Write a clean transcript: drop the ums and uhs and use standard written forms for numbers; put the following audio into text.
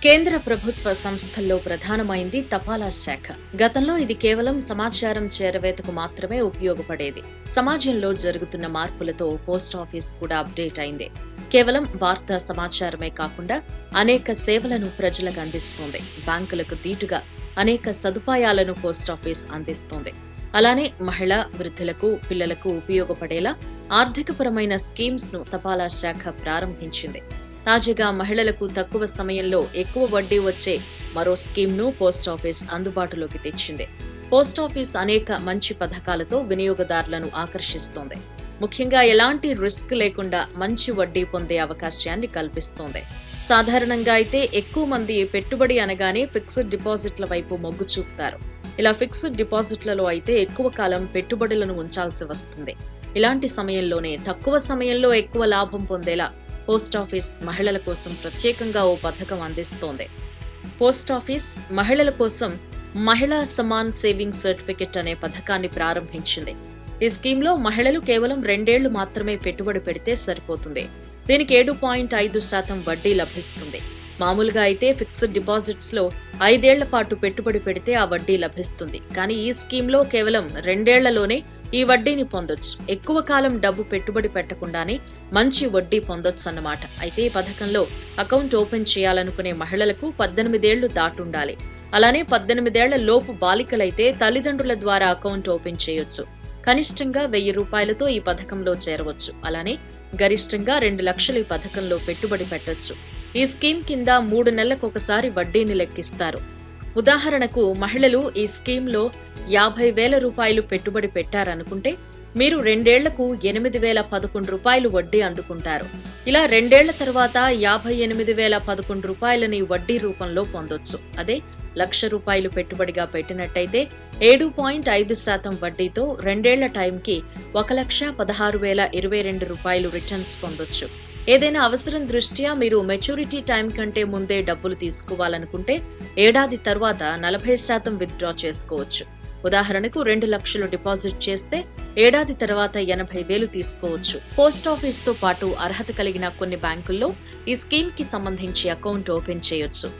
కేంద్ర ప్రభుత్వ సంస్థల్లో ప్రధానమైంది తపాలా శాఖ. గతంలో ఇది కేవలం సమాచారం చేరవేతకు మాత్రమే ఉపయోగపడేది. సమాజంలో జరుగుతున్న మార్పులతో పోస్టాఫీస్ కూడా అప్డేట్ అయింది. కేవలం వార్తా సమాచారమే కాకుండా అనేక సేవలను ప్రజలకు అందిస్తోంది. బ్యాంకులకు దీటుగా అనేక సదుపాయాలను పోస్టాఫీస్ అందిస్తోంది. అలానే మహిళా, వృద్ధులకు, పిల్లలకు ఉపయోగపడేలా ఆర్థికపరమైన స్కీమ్స్ ను తపాలా శాఖ ప్రారంభించింది. తాజాగా మహిళలకు తక్కువ సమయంలో ఎక్కువ వడ్డీ వచ్చే మరో స్కీమ్ను పోస్టాఫీస్ అందుబాటులోకి తెచ్చింది. పోస్టాఫీస్ అనేక మంచి పథకాలతో వినియోగదారులను ఆకర్షిస్తోంది. ముఖ్యంగా ఎలాంటి రిస్క్ లేకుండా మంచి వడ్డీ పొందే అవకాశాన్ని కల్పిస్తోంది. సాధారణంగా అయితే ఎక్కువ మంది పెట్టుబడి అనగానే ఫిక్స్డ్ డిపాజిట్ల వైపు మొగ్గు చూపుతారు. ఇలా ఫిక్స్డ్ డిపాజిట్లలో అయితే ఎక్కువ కాలం పెట్టుబడులను ఉంచాల్సి వస్తుంది. ఇలాంటి సమయంలోనే తక్కువ సమయంలో ఎక్కువ లాభం పొందేలా పోస్టాఫీస్ మహిళల కోసం ప్రత్యేకంగా ఓ పథకం అందిస్తోంది. పోస్టాఫీస్ మహిళల కోసం మహిళా సమాన్ సేవింగ్ సర్టిఫికెట్ అనే పథకాన్ని ప్రారంభించింది. ఈ స్కీమ్లో మహిళలు కేవలం 2 ఏళ్లు మాత్రమే పెట్టుబడి పెడితే సరిపోతుంది. దీనికి 7.5% వడ్డీ లభిస్తుంది. మామూలుగా అయితే ఫిక్స్డ్ డిపాజిట్స్ లో 5 ఏళ్ల పాటు పెట్టుబడి పెడితే ఆ వడ్డీ లభిస్తుంది. కానీ ఈ స్కీమ్లో కేవలం 2 ఏళ్లలోనే ఈ వడ్డీని పొందొచ్చు. ఎక్కువ కాలం డబ్బు పెట్టుబడి పెట్టకుండానే మంచి వడ్డీ పొందొచ్చు అన్నమాట. అయితే ఈ పథకంలో అకౌంట్ ఓపెన్ చేయాలనుకునే మహిళలకు 18 ఏళ్లు దాటుండాలి. అలానే 18 ఏళ్ల లోపు బాలికలైతే తల్లిదండ్రుల ద్వారా అకౌంట్ ఓపెన్ చేయొచ్చు. కనిష్టంగా 1000 రూపాయలతో ఈ పథకంలో చేరవచ్చు. అలానే గరిష్టంగా 2 లక్షలు ఈ పథకంలో పెట్టుబడి పెట్టొచ్చు. ఈ స్కీమ్ కింద 3 నెలలకు ఒకసారి వడ్డీని లెక్కిస్తారు. ఉదాహరణకు మహిళలు ఈ స్కీమ్లో 50,000 రూపాయలు పెట్టుబడి పెట్టారనుకుంటే మీరు 2 ఏళ్లకు 8,011 రూపాయలు వడ్డీ అందుకుంటారు. ఇలా 2 ఏళ్ల తర్వాత 58,011 రూపాయలని వడ్డీ రూపంలో పొందొచ్చు. అదే 1,00,000 రూపాయలు పెట్టుబడిగా పెట్టినట్టయితే 7.5% వడ్డీతో 2 ఏళ్ల టైంకి 1,16,022 రూపాయలు రిటర్న్స్ పొందొచ్చు. ఏదైనా అవసరం దృష్ట్యా మీరు మెచ్యూరిటీ టైం కంటే ముందే డబ్బులు తీసుకోవాలనుకుంటే ఏడాది తర్వాత 40% విత్డ్రా చేసుకోవచ్చు. ఉదాహరణకు 2 లక్షలు డిపాజిట్ చేస్తే ఏడాది తర్వాత 80,000 తీసుకోవచ్చు. పోస్టాఫీస్ తో పాటు అర్హత కలిగిన కొన్ని బ్యాంకుల్లో ఈ స్కీమ్ కి సంబంధించి అకౌంట్ ఓపెన్ చేయొచ్చు.